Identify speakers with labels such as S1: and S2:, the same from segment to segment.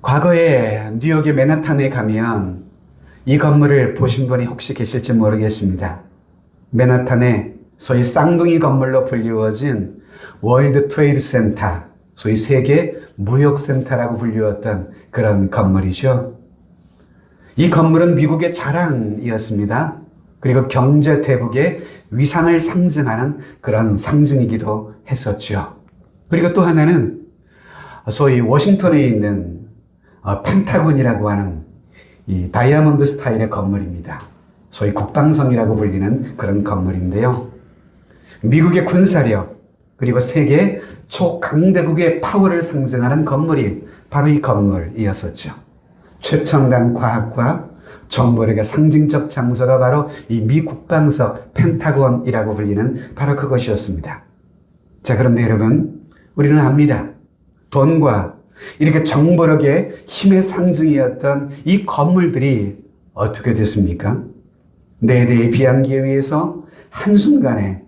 S1: 과거에 뉴욕의 맨하탄에 가면 이 건물을 보신 분이 혹시 계실지 모르겠습니다. 맨하탄에 소위 쌍둥이 건물로 불리워진 월드 트레이드 센터, 소위 세계 무역센터라고 불리웠던 그런 건물이죠. 이 건물은 미국의 자랑이었습니다. 그리고 경제 대국의 위상을 상징하는 그런 상징이기도 했었죠. 그리고 또 하나는 소위 워싱턴에 있는 펜타곤이라고 하는 이 다이아몬드 스타일의 건물입니다. 소위 국방성이라고 불리는 그런 건물인데요. 미국의 군사력 그리고 세계 초강대국의 파워를 상징하는 건물이 바로 이 건물이었었죠. 최첨단 과학과 정보력의 상징적 장소가 바로 이 미 국방석 펜타곤이라고 불리는 바로 그것이었습니다. 자, 그런데 여러분, 우리는 압니다. 돈과 이렇게 정보력의 힘의 상징이었던 이 건물들이 어떻게 됐습니까? 4대의 비행기에 의해서 한순간에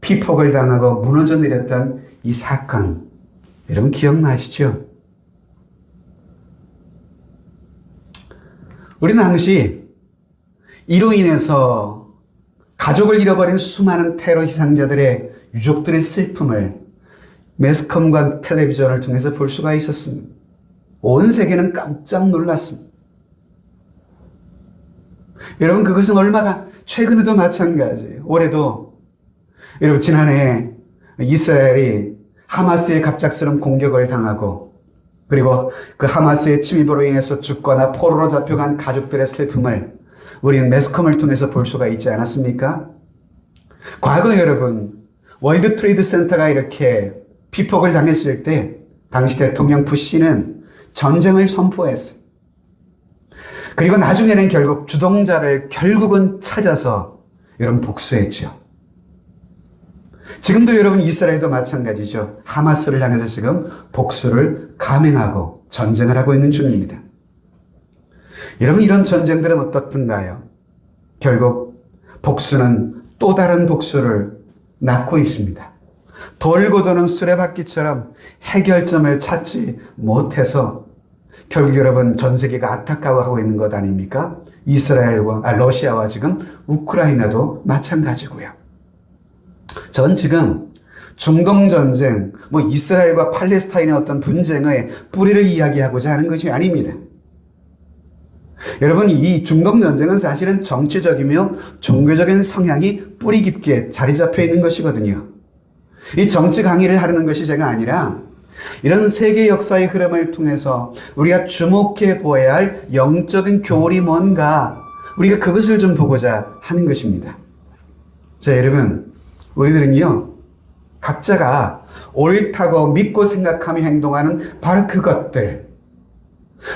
S1: 피폭을 당하고 무너져 내렸던 이 사건, 여러분 기억나시죠? 우리는 당시 이로 인해서 가족을 잃어버린 수많은 테러 희생자들의 유족들의 슬픔을 매스컴과 텔레비전을 통해서 볼 수가 있었습니다. 온 세계는 깜짝 놀랐습니다. 여러분, 그것은 얼마나 최근에도 마찬가지예요. 올해도 여러분, 지난해 이스라엘이 하마스의 갑작스러운 공격을 당하고 그리고 그 하마스의 침입으로 인해서 죽거나 포로로 잡혀간 가족들의 슬픔을 우리는 매스컴을 통해서 볼 수가 있지 않았습니까? 과거 여러분, 월드 트레이드 센터가 이렇게 피폭을 당했을 때 당시 대통령 부시는 전쟁을 선포했어요. 그리고 나중에는 결국 주동자를 결국은 찾아서 여러분 복수했죠. 지금도 여러분 이스라엘도 마찬가지죠. 하마스를 향해서 지금 복수를 감행하고 전쟁을 하고 있는 중입니다. 여러분, 이런 전쟁들은 어떻든가요? 결국 복수는 또 다른 복수를 낳고 있습니다. 돌고 도는 수레바퀴처럼 해결점을 찾지 못해서 결국 여러분 전 세계가 안타까워하고 있는 것 아닙니까? 러시아와 지금 우크라이나도 마찬가지고요. 전 지금 중동전쟁, 이스라엘과 팔레스타인의 어떤 분쟁의 뿌리를 이야기하고자 하는 것이 아닙니다. 여러분, 이 중동전쟁은 사실은 정치적이며 종교적인 성향이 뿌리 깊게 자리 잡혀 있는 것이거든요. 이 정치 강의를 하려는 것이 제가 아니라 이런 세계 역사의 흐름을 통해서 우리가 주목해 보아야 할 영적인 교훈이 뭔가 우리가 그것을 좀 보고자 하는 것입니다. 자, 여러분, 우리들은요, 각자가 옳다고 믿고 생각하며 행동하는 바로 그것들,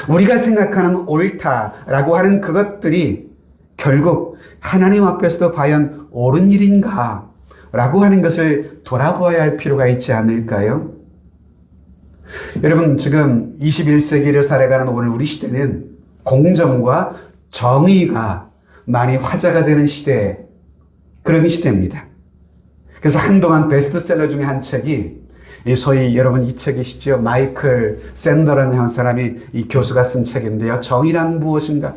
S1: 우리가 생각하는 옳다라고 하는 그것들이 결국 하나님 앞에서도 과연 옳은 일인가? 라고 하는 것을 돌아보아야 할 필요가 있지 않을까요? 여러분, 지금 21세기를 살아가는 오늘 우리 시대는 공정과 정의가 많이 화제가 되는 시대, 그런 시대입니다. 그래서 한동안 베스트셀러 중에 한 책이 소위 여러분 이 책이시죠? 마이클 샌더라는 한 사람이 이 교수가 쓴 책인데요. 정의란 무엇인가?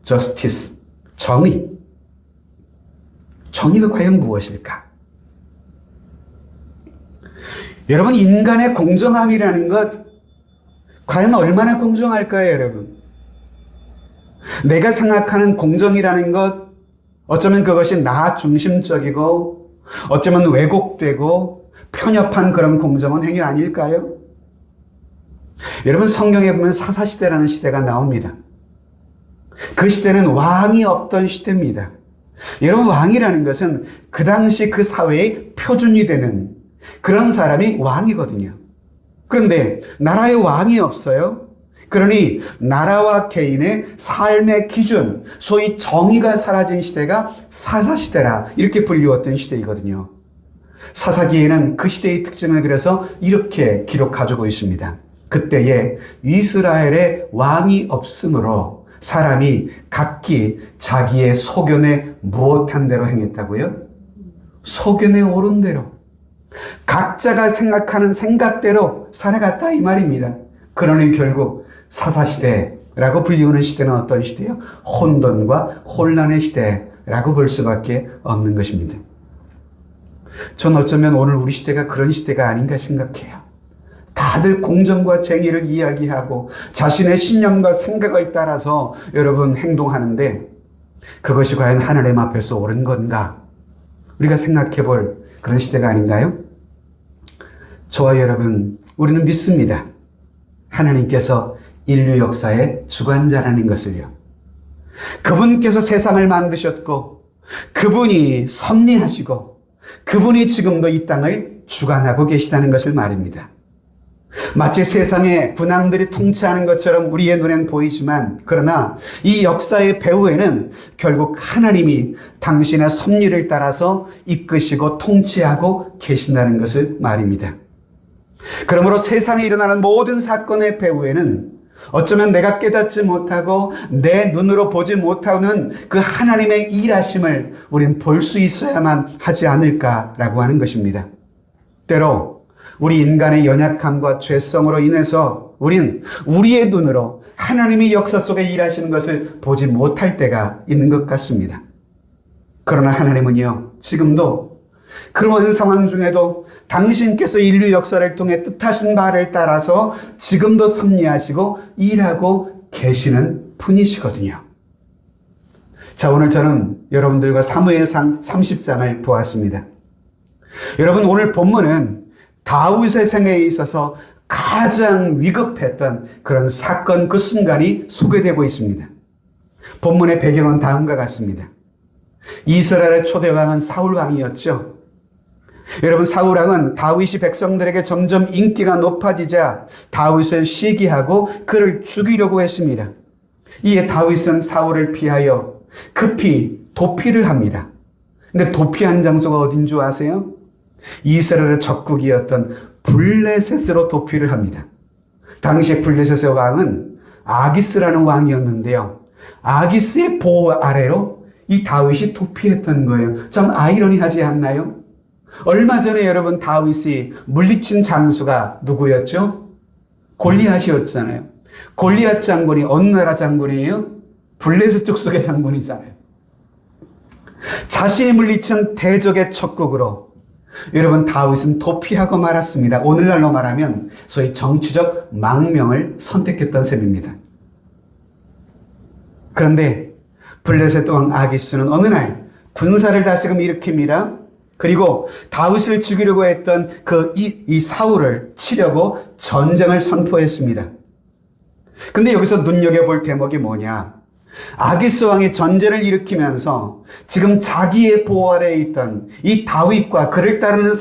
S1: Justice, 정의. 정의가 과연 무엇일까? 여러분, 인간의 공정함이라는 것 과연 얼마나 공정할까요, 여러분? 내가 생각하는 공정이라는 것, 어쩌면 그것이 나 중심적이고 어쩌면 왜곡되고 편협한 그런 공정은 행위 아닐까요? 여러분, 성경에 보면 사사시대라는 시대가 나옵니다. 그 시대는 왕이 없던 시대입니다. 여러분, 왕이라는 것은 그 당시 그 사회의 표준이 되는 그런 사람이 왕이거든요. 그런데 나라에 왕이 없어요. 그러니 나라와 개인의 삶의 기준, 소위 정의가 사라진 시대가 사사시대라 이렇게 불리웠던 시대이거든요. 사사기에는 그 시대의 특징을 그래서 이렇게 기록해주고 있습니다. 그때에 이스라엘의 왕이 없으므로 사람이 각기 자기의 소견에 무엇한 대로 행했다고요? 소견에 옳은 대로. 각자가 생각하는 생각대로 살아갔다 이 말입니다. 그러니 결국 사사시대라고 불리우는 시대는 어떤 시대예요? 혼돈과 혼란의 시대라고 볼 수밖에 없는 것입니다. 전 어쩌면 오늘 우리 시대가 그런 시대가 아닌가 생각해요. 다들 공정과 정의를 이야기하고 자신의 신념과 생각을 따라서 여러분 행동하는데 그것이 과연 하나님 앞에서 옳은 건가? 우리가 생각해 볼 그런 시대가 아닌가요? 저와 여러분, 우리는 믿습니다. 하나님께서 인류 역사의 주관자라는 것을요. 그분께서 세상을 만드셨고 그분이 섭리하시고 그분이 지금도 이 땅을 주관하고 계시다는 것을 말입니다. 마치 세상의 군왕들이 통치하는 것처럼 우리의 눈엔 보이지만 그러나 이 역사의 배후에는 결국 하나님이 당신의 섭리를 따라서 이끄시고 통치하고 계신다는 것을 말입니다. 그러므로 세상에 일어나는 모든 사건의 배후에는 어쩌면 내가 깨닫지 못하고 내 눈으로 보지 못하는 그 하나님의 일하심을 우린 볼 수 있어야만 하지 않을까라고 하는 것입니다. 때로 우리 인간의 연약함과 죄성으로 인해서 우린 우리의 눈으로 하나님이 역사 속에 일하시는 것을 보지 못할 때가 있는 것 같습니다. 그러나 하나님은요, 지금도 그런 상황 중에도 당신께서 인류 역사를 통해 뜻하신 바를 따라서 지금도 섭리하시고 일하고 계시는 분이시거든요. 자, 오늘 저는 여러분들과 사무엘상 30장을 보았습니다. 여러분, 오늘 본문은 다윗의 생애에 있어서 가장 위급했던 그런 사건 그 순간이 소개되고 있습니다. 본문의 배경은 다음과 같습니다. 이스라엘의 초대왕은 사울왕이었죠. 여러분, 사울왕은 다윗이 백성들에게 점점 인기가 높아지자 다윗을 시기하고 그를 죽이려고 했습니다. 이에 다윗은 사울을 피하여 급히 도피를 합니다. 근데 도피한 장소가 어딘 줄 아세요? 이스라엘의 적국이었던 블레셋으로 도피를 합니다. 당시에 블레셋의 왕은 아기스라는 왕이었는데요. 아기스의 보호 아래로 이 다윗이 도피했던 거예요. 참 아이러니하지 않나요? 얼마 전에 여러분 다윗이 물리친 장수가 누구였죠? 골리앗이었잖아요. 골리앗 장군이 어느 나라 장군이에요? 블레셋 족속의 장군이잖아요. 자신이 물리친 대적의 적국으로 여러분 다윗은 도피하고 말았습니다. 오늘날로 말하면 소위 정치적 망명을 선택했던 셈입니다. 그런데 블레셋 왕 아기스는 어느 날 군사를 다시금 일으킵니다. 그리고 다윗을 죽이려고 했던 이 사울을 치려고 전쟁을 선포했습니다. 근데 여기서 눈여겨볼 대목이 뭐냐? 아기스 왕이 전쟁을 일으키면서 지금 자기의 보호 아래에 있던 이 다윗과 그를 따르는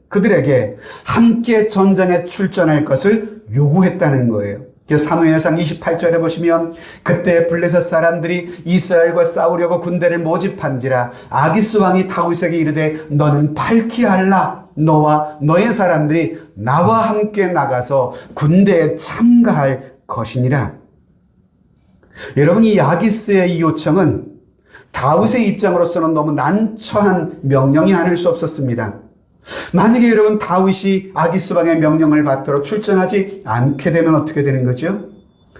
S1: 그들에게 함께 전쟁에 출전할 것을 요구했다는 거예요. 사무엘상 28절에 보시면 그때 블레셋 사람들이 이스라엘과 싸우려고 군대를 모집한지라 아기스 왕이 다윗에게 이르되 너는 팔키할라 너와 너의 사람들이 나와 함께 나가서 군대에 참가할 것이니라. 여러분, 이 아기스의 이 요청은 다윗의 입장으로서는 너무 난처한 명령이 아닐 수 없었습니다. 만약에 여러분 다윗이 아기스 왕의 명령을 받도록 출전하지 않게 되면 어떻게 되는 거죠?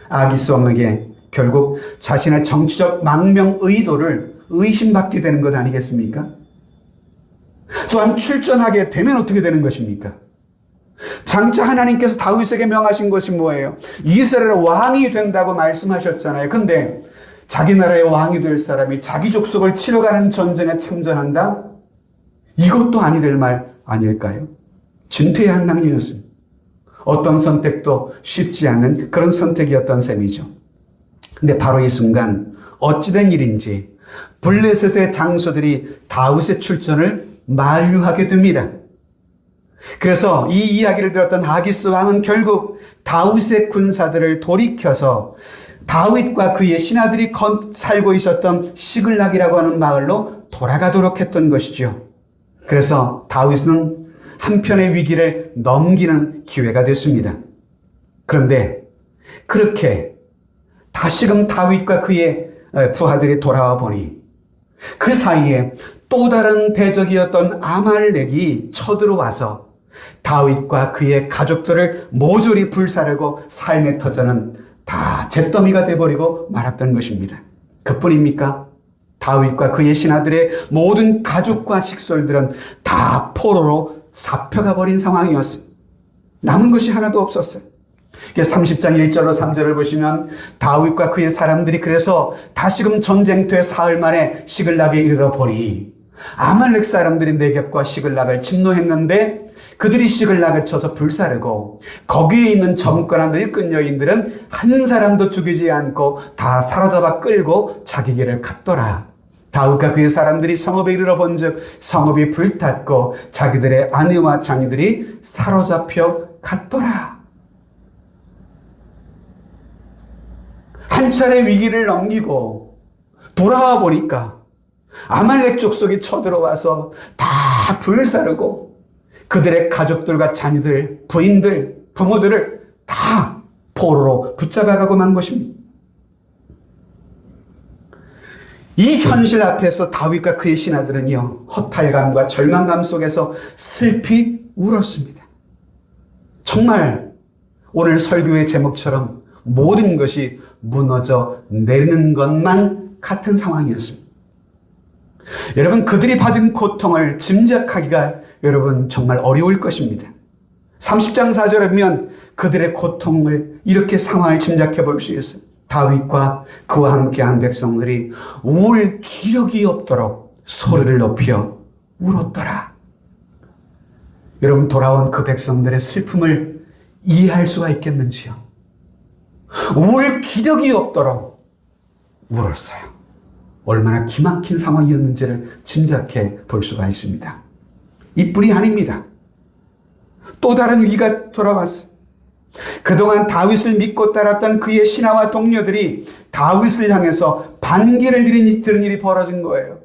S1: 아기스 왕에게 결국 자신의 정치적 망명 의도를 의심받게 되는 것 아니겠습니까? 또한 출전하게 되면 어떻게 되는 것입니까? 장차 하나님께서 다윗에게 명하신 것이 뭐예요? 이스라엘의 왕이 된다고 말씀하셨잖아요. 근데 자기 나라의 왕이 될 사람이 자기 족속을 치러 가는 전쟁에 참전한다? 이것도 아니 될 말 아닐까요? 진퇴의 한낭이었습니다. 어떤 선택도 쉽지 않은 그런 선택이었던 셈이죠. 근데 바로 이 순간 어찌된 일인지 블레셋의 장수들이 다윗의 출전을 만류하게 됩니다. 그래서 이 이야기를 들었던 아기스 왕은 결국 다윗의 군사들을 돌이켜서 다윗과 그의 신하들이 살고 있었던 시글락이라고 하는 마을로 돌아가도록 했던 것이죠. 그래서 다윗은 한편의 위기를 넘기는 기회가 됐습니다. 그런데 그렇게 다시금 다윗과 그의 부하들이 돌아와 보니 그 사이에 또 다른 대적이었던 아말렉이 쳐들어와서 다윗과 그의 가족들을 모조리 불사르고 삶의 터전은 다 잿더미가 돼버리고 말았던 것입니다. 그뿐입니까? 다윗과 그의 신하들의 모든 가족과 식솔들은 다 포로로 잡혀가 버린 상황이었습니다. 남은 것이 하나도 없었어요. 30장 1절로 3절을 보시면 다윗과 그의 사람들이 그래서 다시금 전쟁터에 사흘 만에 시글락에 이르러 보니 아말렉 사람들이 네겝과 시글락을 침노했는데 그들이 시글락을 쳐서 불사르고 거기에 있는 젊거나 늙은 여인들은 한 사람도 죽이지 않고 다 사로잡아 끌고 자기 길을 갔더라. 다윗과 그의 사람들이 성읍에 이르러 본즉 성읍이 불탔고 자기들의 아내와 자녀들이 사로잡혀 갔더라. 한 차례 위기를 넘기고 돌아와 보니까 아말렉 족속이 쳐들어와서 다 불사르고 그들의 가족들과 자녀들, 부인들, 부모들을 다 포로로 붙잡아가고 만 것입니다. 이 현실 앞에서 다윗과 그의 신하들은요, 허탈감과 절망감 속에서 슬피 울었습니다. 정말 오늘 설교의 제목처럼 모든 것이 무너져 내리는 것만 같은 상황이었습니다. 여러분, 그들이 받은 고통을 짐작하기가 여러분 정말 어려울 것입니다. 30장 4절에 보면 그들의 고통을 이렇게 상황을 짐작해 볼 수 있어요. 다윗과 그와 함께한 백성들이 울 기력이 없도록 소리를 높여 울었더라. 여러분, 돌아온 그 백성들의 슬픔을 이해할 수가 있겠는지요? 울 기력이 없도록 울었어요. 얼마나 기막힌 상황이었는지를 짐작해 볼 수가 있습니다. 이뿐이 아닙니다. 또 다른 위기가 돌아왔어요. 그동안 다윗을 믿고 따랐던 그의 신하와 동료들이 다윗을 향해서 반기를 들은 일이 벌어진 거예요.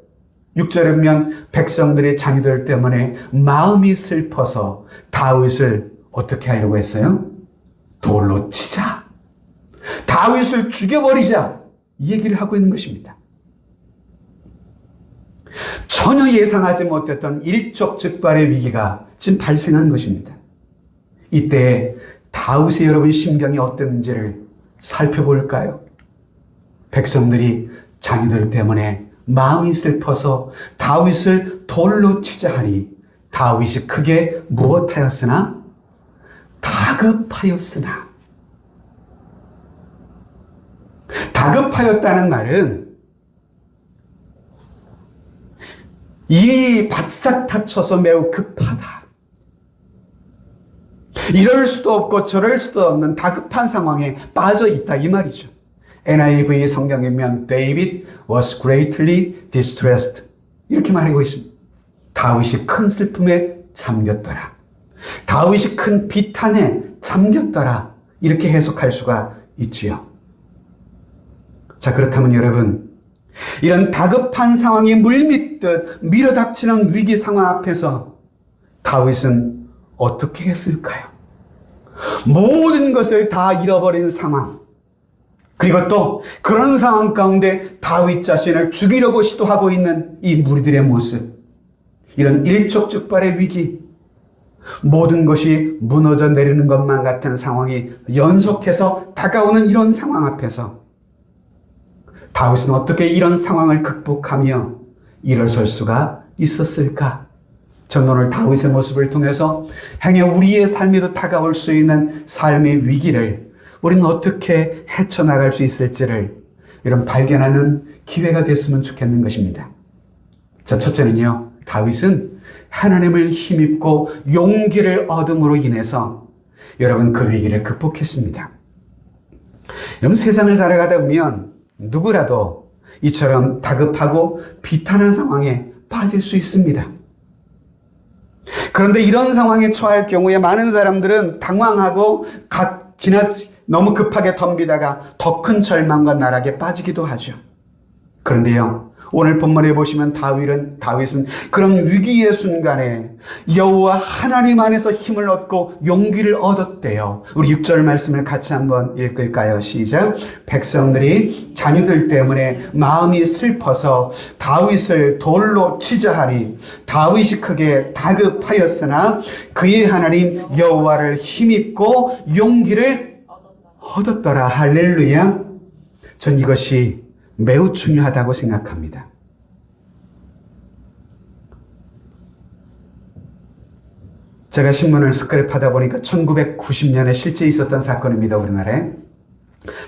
S1: 6절에 보면 백성들의 자녀들 때문에 마음이 슬퍼서 다윗을 어떻게 하려고 했어요? 돌로 치자. 다윗을 죽여버리자. 이 얘기를 하고 있는 것입니다. 전혀 예상하지 못했던 일촉즉발의 위기가 지금 발생한 것입니다. 이때 다윗의 여러분 심경이 어땠는지를 살펴볼까요? 백성들이 자녀들 때문에 마음이 슬퍼서 다윗을 돌로 치자 하니 다윗이 크게 무엇하였으나? 다급하였으나. 다급하였다는 말은 이 바싹 다쳐서 매우 급하다. 이럴 수도 없고 저럴 수도 없는 다급한 상황에 빠져 있다 이 말이죠. NIV 성경에 보면 David was greatly distressed 이렇게 말하고 있습니다. 다윗이 큰 슬픔에 잠겼더라. 다윗이 큰 비탄에 잠겼더라. 이렇게 해석할 수가 있지요. 자, 그렇다면 여러분, 이런 다급한 상황이 물밀듯 밀어닥치는 위기 상황 앞에서 다윗은 어떻게 했을까요? 모든 것을 다 잃어버린 상황, 그리고 또 그런 상황 가운데 다윗 자신을 죽이려고 시도하고 있는 이 무리들의 모습, 이런 일촉즉발의 위기, 모든 것이 무너져 내리는 것만 같은 상황이 연속해서 다가오는 이런 상황 앞에서 다윗은 어떻게 이런 상황을 극복하며 일어설 수가 있었을까? 저는 오늘 다윗의 모습을 통해서 행여 우리의 삶에도 다가올 수 있는 삶의 위기를 우리는 어떻게 헤쳐나갈 수 있을지를 이런 발견하는 기회가 됐으면 좋겠는 것입니다. 자, 첫째는요, 다윗은 하나님을 힘입고 용기를 얻음으로 인해서 여러분 그 위기를 극복했습니다. 여러분, 세상을 살아가다 보면 누구라도 이처럼 다급하고 비탄한 상황에 빠질 수 있습니다. 그런데 이런 상황에 처할 경우에 많은 사람들은 당황하고 너무 급하게 덤비다가 더 큰 절망과 나락에 빠지기도 하죠. 그런데요, 오늘 본문에 보시면 다윗은 그런 위기의 순간에 여호와 하나님 안에서 힘을 얻고 용기를 얻었대요. 우리 6절 말씀을 같이 한번 읽을까요? 시작. 백성들이 자녀들 때문에 마음이 슬퍼서 다윗을 돌로 치자하니 다윗이 크게 다급하였으나 그의 하나님 여호와를 힘입고 용기를 얻었더라. 할렐루야. 전 이것이 매우 중요하다고 생각합니다. 제가 신문을 스크랩하다 보니까 1990년에 실제 있었던 사건입니다. 우리나라에.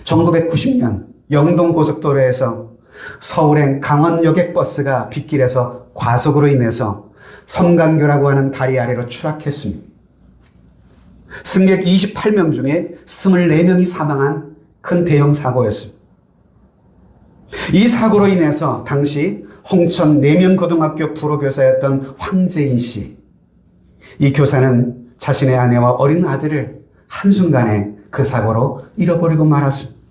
S1: 1990년 영동고속도로에서 서울행 강원 여객버스가 빗길에서 과속으로 인해서 성강교라고 하는 다리 아래로 추락했습니다. 승객 28명 중에 24명이 사망한 큰 대형 사고였습니다. 이 사고로 인해서 당시 홍천 내면고등학교 불호교사였던 황재인 씨, 이 교사는 자신의 아내와 어린 아들을 한순간에 그 사고로 잃어버리고 말았습니다.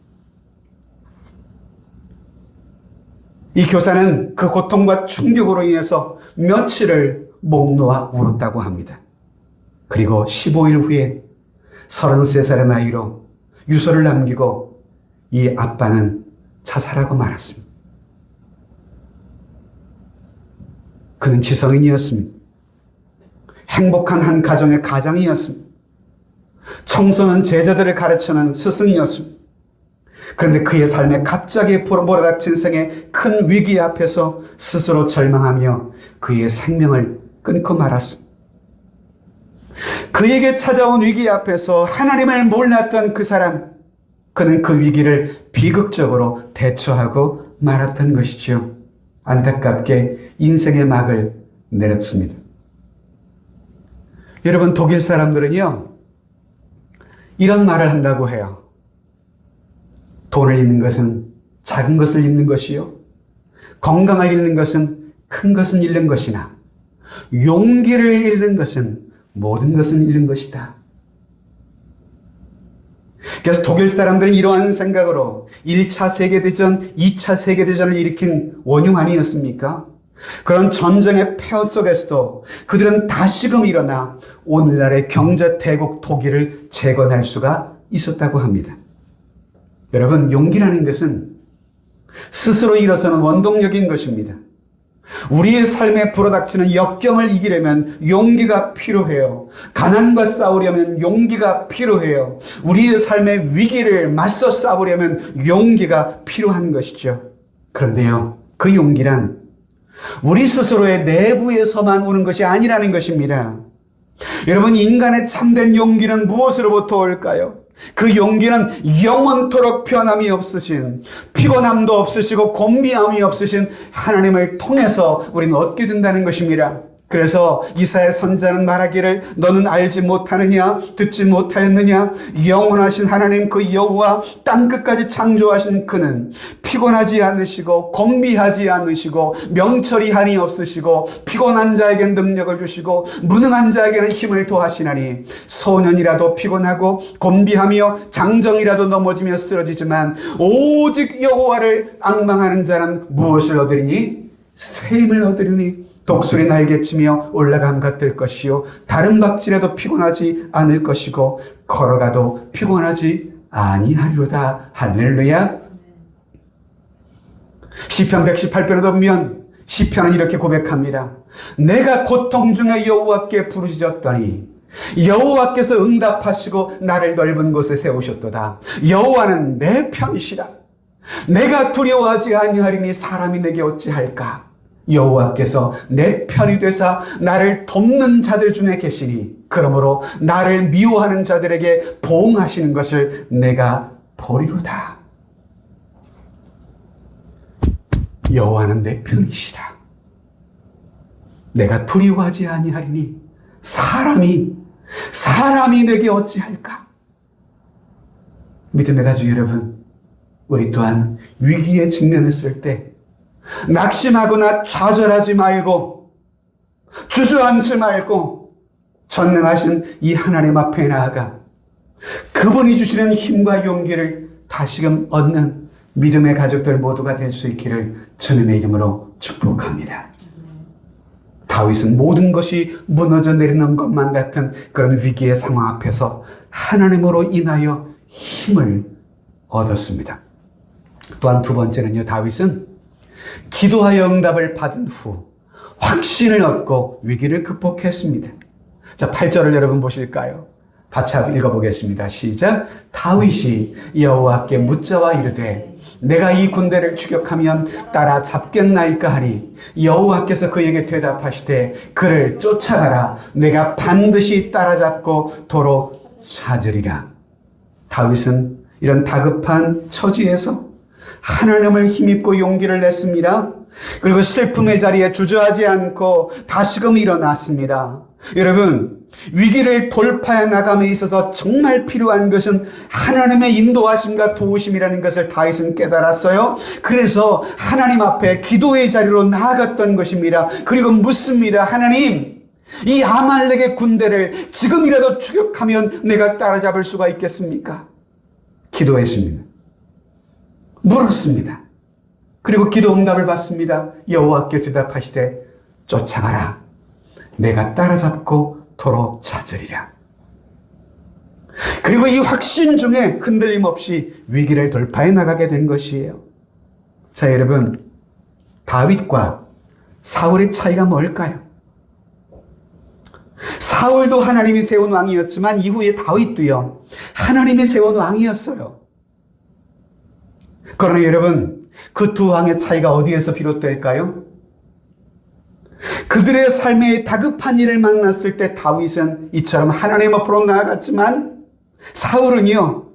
S1: 이 교사는 그 고통과 충격으로 인해서 며칠을 목 놓아 울었다고 합니다. 그리고 15일 후에 33살의 나이로 유서를 남기고 이 아빠는 자살하고 말았습니다. 그는 지성인이었습니다. 행복한 한 가정의 가장이었습니다. 청소년 제자들을 가르치는 스승이었습니다. 그런데 그의 삶에 갑자기 몰아닥친 생의 큰 위기 앞에서 스스로 절망하며 그의 생명을 끊고 말았습니다. 그에게 찾아온 위기 앞에서 하나님을 몰랐던 그 사람, 그는 그 위기를 비극적으로 대처하고 말았던 것이죠. 안타깝게 인생의 막을 내렸습니다. 여러분, 독일 사람들은요, 이런 말을 한다고 해요. 돈을 잃는 것은 작은 것을 잃는 것이요, 건강을 잃는 것은 큰 것은 잃는 것이나 용기를 잃는 것은 모든 것은 잃는 것이다. 그래서 독일 사람들은 이러한 생각으로 1차 세계대전, 2차 세계대전을 일으킨 원흉 아니었습니까? 그런 전쟁의 폐허 속에서도 그들은 다시금 일어나 오늘날의 경제대국 독일을 재건할 수가 있었다고 합니다. 여러분, 용기라는 것은 스스로 일어서는 원동력인 것입니다. 우리의 삶에 불어닥치는 역경을 이기려면 용기가 필요해요. 가난과 싸우려면 용기가 필요해요. 우리의 삶의 위기를 맞서 싸우려면 용기가 필요한 것이죠. 그런데요, 그 용기란 우리 스스로의 내부에서만 오는 것이 아니라는 것입니다. 여러분, 인간의 참된 용기는 무엇으로부터 올까요? 그 용기는 영원토록 변함이 없으신, 피곤함도 없으시고 곤비함이 없으신 하나님을 통해서 우리는 얻게 된다는 것입니다. 그래서 이사야 선지자는 말하기를 너는 알지 못하느냐, 듣지 못하였느냐, 영원하신 하나님 그 여호와 땅끝까지 창조하신 그는 피곤하지 않으시고 곤비하지 않으시고 명철이 한이 없으시고 피곤한 자에게는 능력을 주시고 무능한 자에게는 힘을 더하시나니 소년이라도 피곤하고 곤비하며 장정이라도 넘어지며 쓰러지지만 오직 여호와를 앙망하는 자는 무엇을 얻으리니? 새 힘을 얻으리니 독수리 날개치며 올라감과 뜰 것이요 다른 박질에도 피곤하지 않을 것이고 걸어가도 피곤하지 아니하리로다. 할렐루야. 시편 118편에도 보면 시편은 이렇게 고백합니다. 내가 고통 중에 여호와께 부르짖었더니 여호와께서 응답하시고 나를 넓은 곳에 세우셨도다. 여호와는 내 편이시라. 내가 두려워하지 아니하리니 사람이 내게 어찌할까. 여호와께서 내 편이 되사 나를 돕는 자들 중에 계시니 그러므로 나를 미워하는 자들에게 보응하시는 것을 내가 보리로다. 여호와는 내 편이시라. 내가 두려워하지 아니하리니 사람이 내게 어찌할까. 믿음의 가족 여러분, 우리 또한 위기에 직면했을 때 낙심하거나 좌절하지 말고 주저앉지 말고 전능하신 이 하나님 앞에 나아가 그분이 주시는 힘과 용기를 다시금 얻는 믿음의 가족들 모두가 될 수 있기를 주님의 이름으로 축복합니다. 다윗은 모든 것이 무너져 내리는 것만 같은 그런 위기의 상황 앞에서 하나님으로 인하여 힘을 얻었습니다. 또한 두 번째는요, 다윗은 기도하여 응답을 받은 후 확신을 얻고 위기를 극복했습니다. 자, 8절을 여러분 보실까요? 같이 읽어보겠습니다. 시작. 다윗이 여호와께 묻자와 이르되 내가 이 군대를 추격하면 따라잡겠나이까 하니 여호와께서 그에게 대답하시되 그를 쫓아가라. 내가 반드시 따라잡고 도로 찾으리라. 다윗은 이런 다급한 처지에서 하나님을 힘입고 용기를 냈습니다. 그리고 슬픔의 자리에 주저하지 않고 다시금 일어났습니다. 여러분, 위기를 돌파해 나감에 있어서 정말 필요한 것은 하나님의 인도하심과 도우심이라는 것을 다윗은 깨달았어요. 그래서 하나님 앞에 기도의 자리로 나아갔던 것입니다. 그리고 묻습니다. 하나님, 이 아말렉의 군대를 지금이라도 추격하면 내가 따라잡을 수가 있겠습니까? 기도했습니다. 물었습니다. 그리고 기도 응답을 받습니다. 여호와께 대답하시되 쫓아가라. 내가 따라잡고 도로 찾으리라. 그리고 이 확신 중에 흔들림 없이 위기를 돌파해 나가게 된 것이에요. 자, 여러분, 다윗과 사울의 차이가 뭘까요? 사울도 하나님이 세운 왕이었지만 이후에 다윗도요, 하나님이 세운 왕이었어요. 그러나 여러분, 그 두 왕의 차이가 어디에서 비롯될까요? 그들의 삶에 다급한 일을 만났을 때 다윗은 이처럼 하나님 앞으로 나아갔지만 사울은요,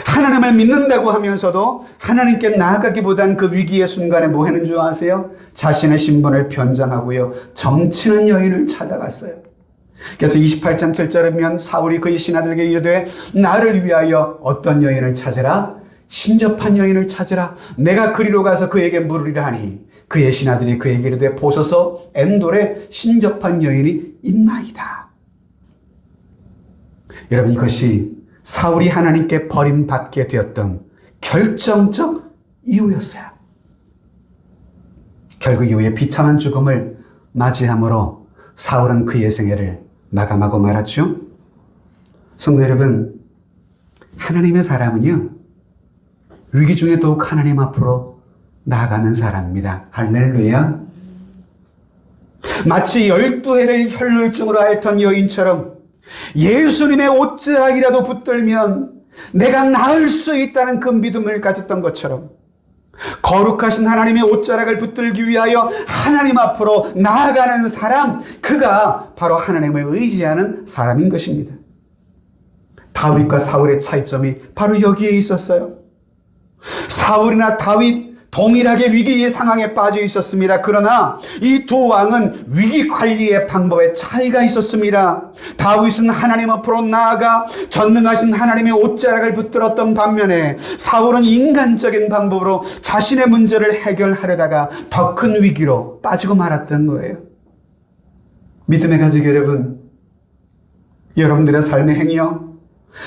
S1: 하나님을 믿는다고 하면서도 하나님께 나아가기보단 그 위기의 순간에 뭐 하는 줄 아세요? 자신의 신분을 변장하고요, 점치는 여인을 찾아갔어요. 그래서 28장 7절이면 사울이 그의 신하들에게 이르되 나를 위하여 어떤 여인을 찾으라? 신접한 여인을 찾으라. 내가 그리로 가서 그에게 물으리라 하니 그의 신하들이 그에게 이르되 보소서 엔돌에 신접한 여인이 있나이다. 여러분, 이것이 사울이 하나님께 버림받게 되었던 결정적 이유였어요. 결국 이후에 비참한 죽음을 맞이함으로 사울은 그의 생애를 마감하고 말았죠. 성도 여러분, 하나님의 사람은요, 위기 중에 더욱 하나님 앞으로 나아가는 사람입니다. 할렐루야. 마치 12해를 혈루증으로 앓던 여인처럼 예수님의 옷자락이라도 붙들면 내가 나을 수 있다는 그 믿음을 가졌던 것처럼 거룩하신 하나님의 옷자락을 붙들기 위하여 하나님 앞으로 나아가는 사람, 그가 바로 하나님을 의지하는 사람인 것입니다. 다윗과 사울의 차이점이 바로 여기에 있었어요. 사울이나 다윗 동일하게 위기의 상황에 빠져 있었습니다. 그러나 이 두 왕은 위기 관리의 방법에 차이가 있었습니다. 다윗은 하나님 앞으로 나아가 전능하신 하나님의 옷자락을 붙들었던 반면에 사울은 인간적인 방법으로 자신의 문제를 해결하려다가 더 큰 위기로 빠지고 말았던 거예요. 믿음의 가족 여러분, 여러분들의 삶의 행여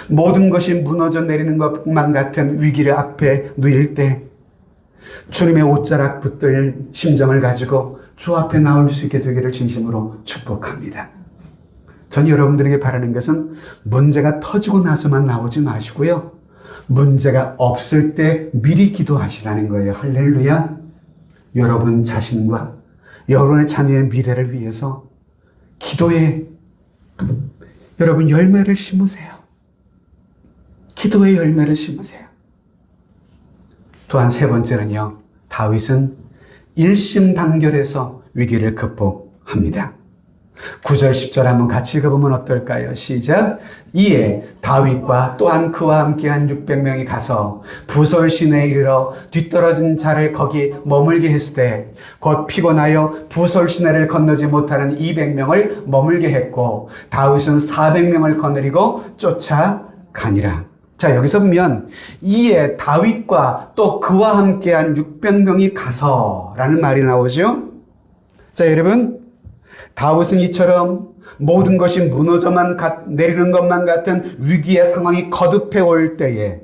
S1: 모든 것이 무너져 내리는 것만 같은 위기를 앞에 놓일 때 주님의 옷자락 붙들 심정을 가지고 주 앞에 나올 수 있게 되기를 진심으로 축복합니다. 전 여러분들에게 바라는 것은 문제가 터지고 나서만 나오지 마시고요, 문제가 없을 때 미리 기도하시라는 거예요. 할렐루야. 여러분 자신과 여러분의 자녀의 미래를 위해서 기도에 여러분 열매를 심으세요. 기도의 열매를 심으세요. 또한 세 번째는요, 다윗은 일심단결해서 위기를 극복합니다. 9절 10절 한번 같이 읽어보면 어떨까요? 시작. 이에 다윗과 또한 그와 함께한 600명이 가서 부솔 시내에 이르러 뒤떨어진 자를 거기 머물게 했을 때 곧 피곤하여 부솔 시내를 건너지 못하는 200명을 머물게 했고 다윗은 400명을 거느리고 쫓아가니라. 자, 여기서 보면 이에 다윗과 또 그와 함께한 600명이 가서라는 말이 나오죠. 자, 여러분, 다윗은 이처럼 모든 것이 무너져만 내리는 것만 같은 위기의 상황이 거듭해 올 때에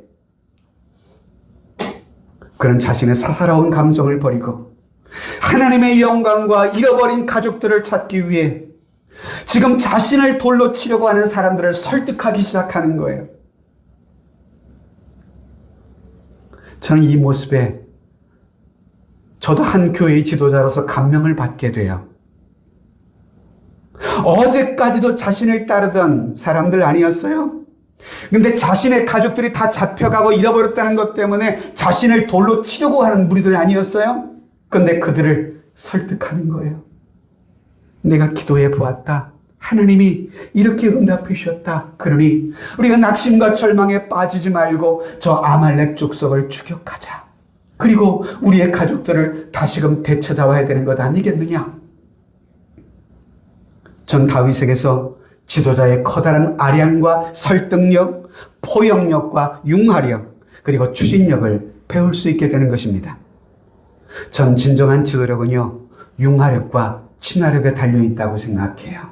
S1: 그는 자신의 사사로운 감정을 버리고 하나님의 영광과 잃어버린 가족들을 찾기 위해 지금 자신을 돌로 치려고 하는 사람들을 설득하기 시작하는 거예요. 저는 이 모습에 저도 한 교회의 지도자로서 감명을 받게 돼요. 어제까지도 자신을 따르던 사람들 아니었어요? 근데 자신의 가족들이 다 잡혀가고 잃어버렸다는 것 때문에 자신을 돌로 치려고 하는 무리들 아니었어요? 근데 그들을 설득하는 거예요. 내가 기도해 보았다. 하나님이 이렇게 응답해 주셨다. 그러니 우리가 낙심과 절망에 빠지지 말고 저 아말렉 족속을 추격하자. 그리고 우리의 가족들을 다시금 되찾아와야 되는 것 아니겠느냐? 전 다윗에게서 지도자의 커다란 아량과 설득력, 포용력과 융화력, 그리고 추진력을 배울 수 있게 되는 것입니다. 전 진정한 지도력은요, 융화력과 친화력에 달려있다고 생각해요.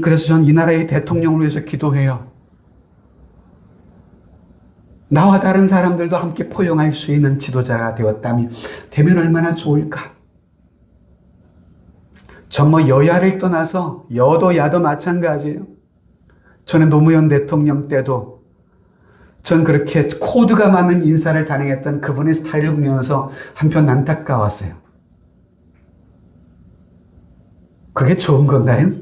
S1: 그래서 전 이 나라의 대통령을 위해서 기도해요. 나와 다른 사람들도 함께 포용할 수 있는 지도자가 되면 얼마나 좋을까? 전 여야를 떠나서 여도 야도 마찬가지예요. 저는 노무현 대통령 때도 전 그렇게 코드가 맞는 인사를 단행했던 그분의 스타일을 보면서 한편 안타까웠어요. 그게 좋은 건가요?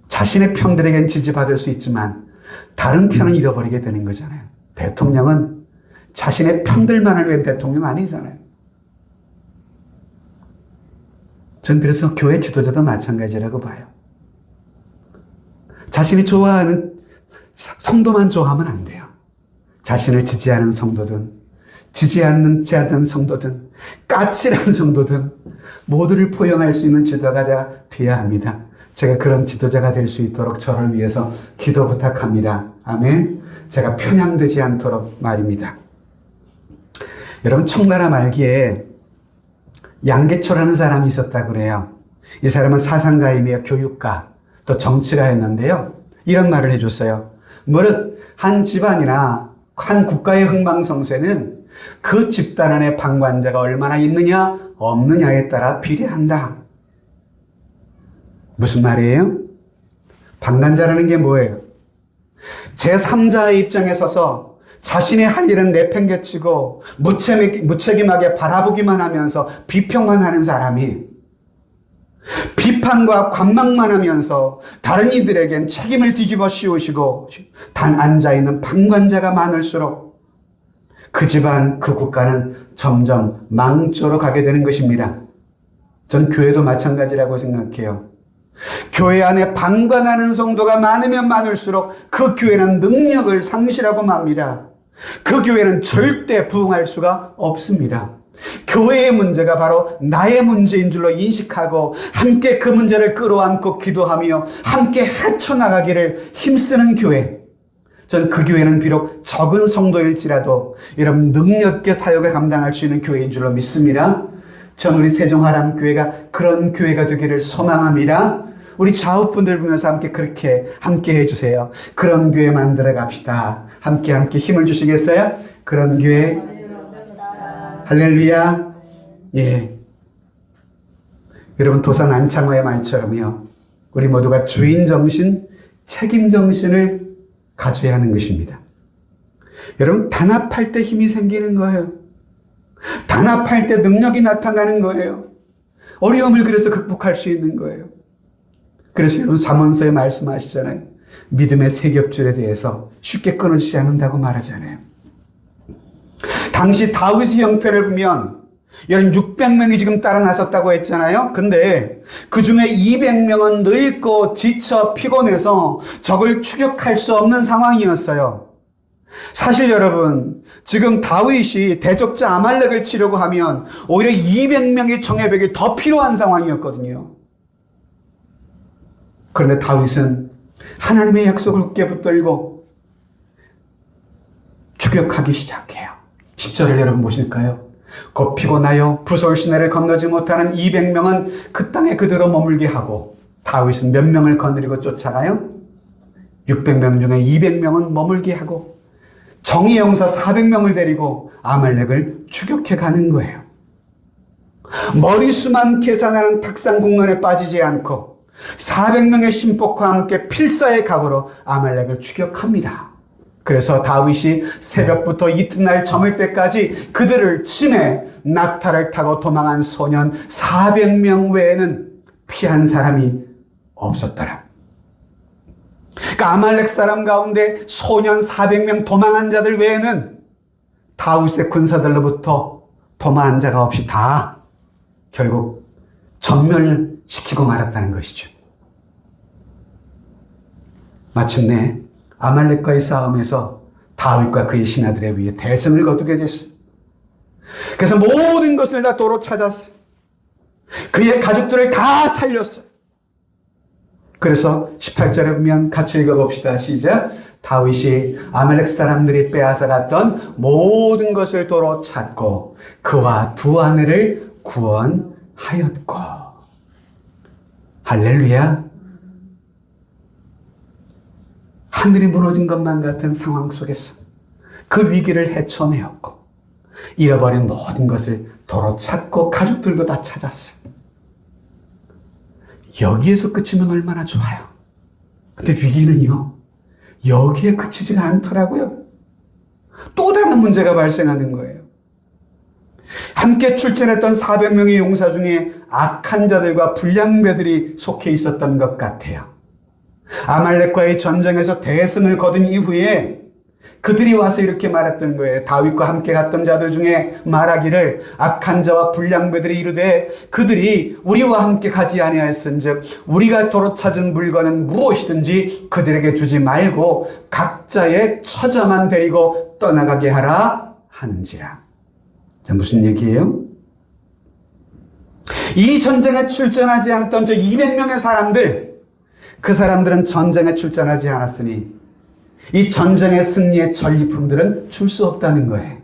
S1: 자신의 편들에겐 지지받을 수 있지만 다른 편은 잃어버리게 되는 거잖아요. 대통령은 자신의 편들만을 위한 대통령 아니잖아요. 전 그래서 교회 지도자도 마찬가지라고 봐요. 자신이 좋아하는 성도만 좋아하면 안 돼요. 자신을 지지하는 성도든 지지 않는 성도든 까칠한 성도든 모두를 포용할 수 있는 지도자가 되어야 합니다. 제가 그런 지도자가 될 수 있도록 저를 위해서 기도 부탁합니다. 아멘. 제가 편향되지 않도록 말입니다. 여러분, 청나라 말기에 양계초라는 사람이 있었다고 그래요. 이 사람은 사상가이며 교육가, 또 정치가였는데요. 이런 말을 해줬어요. 무릇 한 집안이나 한 국가의 흥망성쇠는 그 집단 안에 방관자가 얼마나 있느냐 없느냐에 따라 비례한다. 무슨 말이에요? 방관자라는 게 뭐예요? 제3자의 입장에 서서 자신의 할 일은 내팽개치고 무책임하게 바라보기만 하면서 비평만 하는 사람이 비판과 관망만 하면서 다른 이들에겐 책임을 뒤집어 씌우시고 단 앉아있는 방관자가 많을수록 그 집안, 그 국가는 점점 망조로 가게 되는 것입니다. 전 교회도 마찬가지라고 생각해요. 교회 안에 방관하는 성도가 많으면 많을수록 그 교회는 능력을 상실하고 맙니다. 그 교회는 절대 부흥할 수가 없습니다. 교회의 문제가 바로 나의 문제인 줄로 인식하고 함께 그 문제를 끌어안고 기도하며 함께 헤쳐나가기를 힘쓰는 교회. 전 그 교회는 비록 적은 성도일지라도 여러분 능력 있게 사역을 감당할 수 있는 교회인 줄로 믿습니다. 전 우리 세종하람교회가 그런 교회가 되기를 소망합니다. 우리 좌우분들 보면서 함께 해주세요. 그런 교회 만들어 갑시다. 함께 힘을 주시겠어요? 그런 교회. 할렐루야. 예. 여러분, 도산 안창호의 말처럼요. 우리 모두가 주인정신, 책임정신을 가져야 하는 것입니다. 여러분, 단합할 때 힘이 생기는 거예요. 단합할 때 능력이 나타나는 거예요. 어려움을 그래서 극복할 수 있는 거예요. 그래서 여러분, 잠언서에 말씀하시잖아요. 믿음의 세 겹줄에 대해서 쉽게 끊어지지 않는다고 말하잖아요. 당시 다윗의 형편을 보면 여러분 600명이 지금 따라 나섰다고 했잖아요. 근데 그 중에 200명은 늙고 지쳐 피곤해서 적을 추격할 수 없는 상황이었어요. 사실 여러분, 지금 다윗이 대적자 아말렉을 치려고 하면 오히려 200명의 청해백이 더 필요한 상황이었거든요. 그런데 다윗은 하나님의 약속을 굳게 붙들고 추격하기 시작해요. 10절을 여러분 보실까요? 곧 피곤하여 부솔 시내를 건너지 못하는 200명은 그 땅에 그대로 머물게 하고 다윗은 몇 명을 거느리고 쫓아가요? 600명 중에 200명은 머물게 하고 정의의 용사 400명을 데리고 아말렉을 추격해 가는 거예요. 머리수만 계산하는 탁상공론에 빠지지 않고 400명의 신복과 함께 필사의 각오로 아말렉을 추격합니다. 그래서 다윗이 새벽부터 이튿날 저물 때까지 그들을 치매 낙타를 타고 도망한 소년 400명 외에는 피한 사람이 없었더라. 그러니까 아말렉 사람 가운데 소년 400명 도망한 자들 외에는 다윗의 군사들로부터 도망한 자가 없이 다 결국 전멸시키고 말았다는 것이죠. 마침내 아말렉과의 싸움에서 다윗과 그의 신하들에 의해 대승을 거두게 됐어요. 그래서 모든 것을 다 도로 찾았어요. 그의 가족들을 다 살렸어요. 그래서 18절에 보면 같이 읽어봅시다. 시작. 다윗이 아말렉 사람들이 빼앗아갔던 모든 것을 도로 찾고 그와 두 아내를 구원하였고. 할렐루야. 하늘이 무너진 것만 같은 상황 속에서 그 위기를 헤쳐내었고 잃어버린 모든 것을 도로 찾고 가족들도 다 찾았어요. 여기에서 그치면 얼마나 좋아요. 근데 위기는요, 여기에 그치지가 않더라고요. 또 다른 문제가 발생하는 거예요. 함께 출전했던 400명의 용사 중에 악한 자들과 불량배들이 속해 있었던 것 같아요. 아말렉과의 전쟁에서 대승을 거둔 이후에 그들이 와서 이렇게 말했던 거예요. 다윗과 함께 갔던 자들 중에 말하기를 악한 자와 불량배들이 이르되 그들이 우리와 함께 가지 아니하였은즉 우리가 도로 찾은 물건은 무엇이든지 그들에게 주지 말고 각자의 처자만 데리고 떠나가게 하라 하는지라. 자, 무슨 얘기예요? 이 전쟁에 출전하지 않았던 저 200명의 사람들, 그 사람들은 전쟁에 출전하지 않았으니 이 전쟁의 승리의 전리품들은 줄 수 없다는 거예요.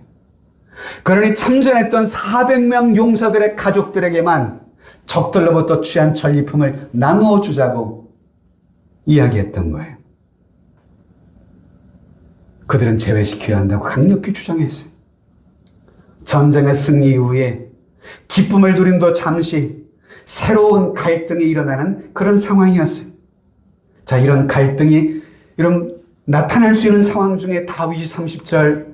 S1: 그러니 참전했던 400명 용사들의 가족들에게만 적들로부터 취한 전리품을 나누어 주자고 이야기했던 거예요. 그들은 제외시켜야 한다고 강력히 주장했어요. 전쟁의 승리 이후에 기쁨을 누림도 잠시 새로운 갈등이 일어나는 그런 상황이었어요. 자, 이런 갈등이 나타날 수 있는 상황 중에 다윗이 30절,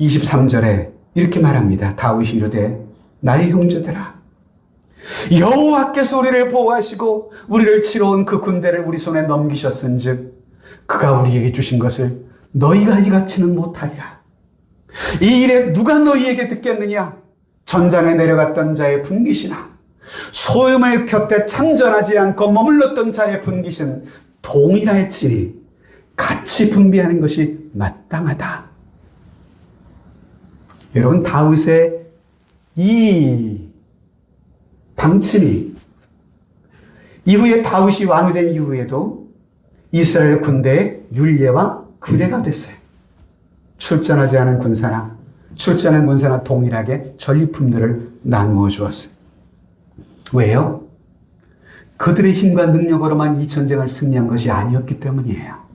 S1: 23절에 이렇게 말합니다. 다윗이 이르되 나의 형제들아, 여호와께서 우리를 보호하시고 우리를 치러 온 그 군대를 우리 손에 넘기셨은즉 그가 우리에게 주신 것을 너희가 이같이는 못하리라. 이 일에 누가 너희에게 듣겠느냐? 전장에 내려갔던 자의 분깃이나 소음을 곁에 참전하지 않고 머물렀던 자의 분깃은 동일할지니 같이 분비하는 것이 마땅하다. 여러분, 다윗의 이 방침이 이후에 다윗이 왕이 된 이후에도 이스라엘 군대의 율례와 규례가 됐어요. 출전하지 않은 군사나 출전한 군사나 동일하게 전리품들을 나누어 주었어요. 왜요? 그들의 힘과 능력으로만 이 전쟁을 승리한 것이 아니었기 때문이에요.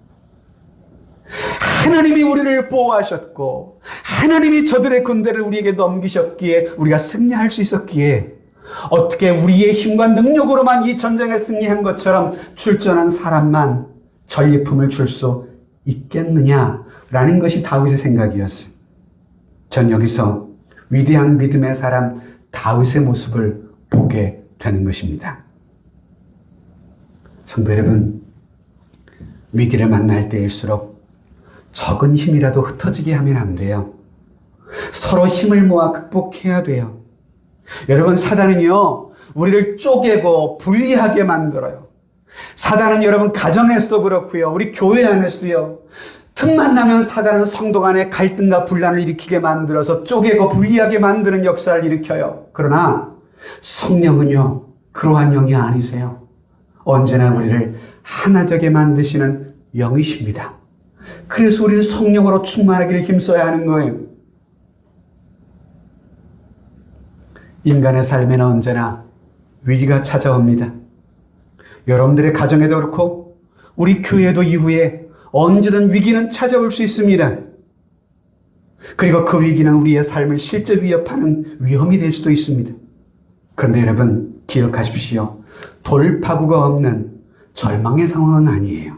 S1: 하나님이 우리를 보호하셨고 하나님이 저들의 군대를 우리에게 넘기셨기에 우리가 승리할 수 있었기에 어떻게 우리의 힘과 능력으로만 이 전쟁에 승리한 것처럼 출전한 사람만 전리품을 줄 수 있겠느냐라는 것이 다윗의 생각이었어요. 전 여기서 위대한 믿음의 사람 다윗의 모습을 보게 되는 것입니다. 성도 여러분, 위기를 만날 때일수록 적은 힘이라도 흩어지게 하면 안 돼요. 서로 힘을 모아 극복해야 돼요. 여러분, 사단은요, 우리를 쪼개고 분리하게 만들어요. 사단은 여러분 가정에서도 그렇고요, 우리 교회 안에서도요, 틈만 나면 사단은 성도 간의 갈등과 분란을 일으키게 만들어서 쪼개고 분리하게 만드는 역사를 일으켜요. 그러나 성령은요, 그러한 영이 아니세요. 언제나 우리를 하나 되게 만드시는 영이십니다. 그래서 우리는 성령으로 충만하기를 힘써야 하는 거예요. 인간의 삶에는 언제나 위기가 찾아옵니다. 여러분들의 가정에도 그렇고 우리 교회도 이후에 언제든 위기는 찾아올 수 있습니다. 그리고 그 위기는 우리의 삶을 실제 위협하는 위험이 될 수도 있습니다. 그런데 여러분 기억하십시오. 돌파구가 없는 절망의 상황은 아니에요.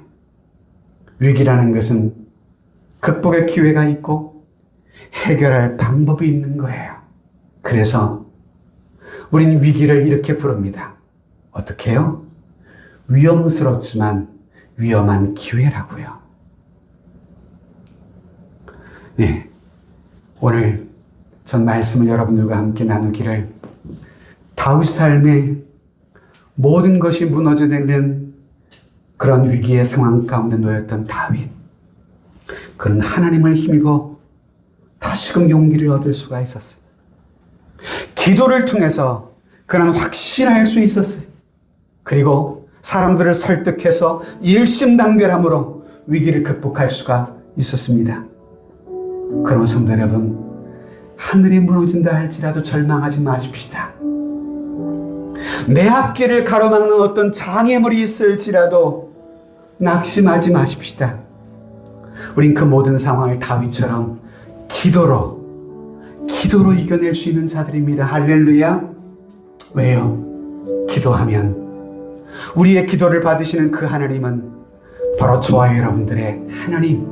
S1: 위기라는 것은 극복의 기회가 있고 해결할 방법이 있는 거예요. 그래서 우린 위기를 이렇게 부릅니다. 어떻게 해요? 위험스럽지만 위험한 기회라고요. 네, 오늘 전 말씀을 여러분들과 함께 나누기를 다윗 삶에 모든 것이 무너져내는 그런 위기의 상황 가운데 놓였던 다윗. 그는 하나님을 힘입어 다시금 용기를 얻을 수가 있었어요. 기도를 통해서 그는 확신할 수 있었어요. 그리고 사람들을 설득해서 일심단결함으로 위기를 극복할 수가 있었습니다. 그러면 성도 여러분, 하늘이 무너진다 할지라도 절망하지 마십시다. 내 앞길을 가로막는 어떤 장애물이 있을지라도 낙심하지 마십시다. 우린 그 모든 상황을 다윗처럼 기도로 이겨낼 수 있는 자들입니다. 할렐루야. 왜요? 기도하면 우리의 기도를 받으시는 그 하나님은 바로 저와 여러분들의 하나님,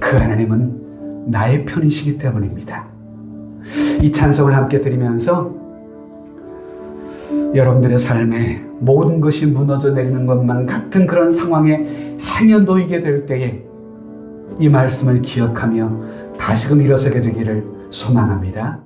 S1: 그 하나님은 나의 편이시기 때문입니다. 이 찬송을 함께 드리면서 여러분들의 삶에 모든 것이 무너져 내리는 것만 같은 그런 상황에 행여 놓이게 될 때에 이 말씀을 기억하며 다시금 일어서게 되기를 소망합니다.